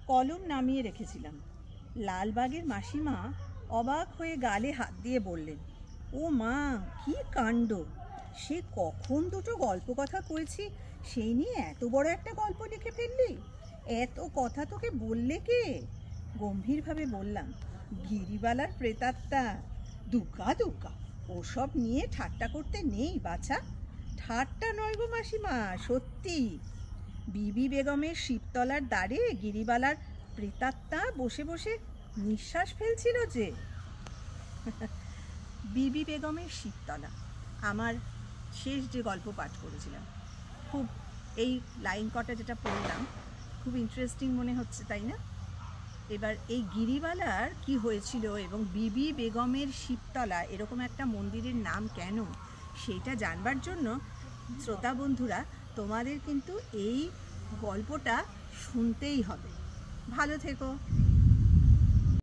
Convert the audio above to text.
কলম নামিয়ে রেখেছিলাম। লালবাগের মাসিমা অবাক হয়ে গালে হাত দিয়ে বললেন, ও মা, কি কাণ্ড! সে কখন দুটো গল্প কথা করেছি, সেই নিয়ে এত বড় একটা গল্প লিখে ফেললি? এত কথা তোকে বললে কে? গম্ভীরভাবে বললাম, গিরিবালার প্রেতাত্মা। দুগ্গা দুগ্গা, ওসব নিয়ে ঠাট্টা করতে নেই বাছা। ঠাট্টা নয় গো মাসিমা, সত্যি। বিবি বেগমের শিবতলার দ্বারে গিরিবালার প্রেতাত্মা বসে বসে নিঃশ্বাস ফেলছিল যে। বিবি বেগমের শিবতলা আমার শেষ যে গল্প পাঠ করেছিলাম। খুব এই লাইন কটা যেটা পড়লাম খুব ইন্টারেস্টিং মনে হচ্ছে, তাই না? এবার এই গিরিবালার কি হয়েছিল এবং বিবি বেগমের শিবতলা এরকম একটা মন্দিরের নাম কেন, সেটা জানবার জন্য শ্রোতা বন্ধুরা তোমাদের কিন্তু এই গল্পটা শুনতেই হবে। ভালো থেকো।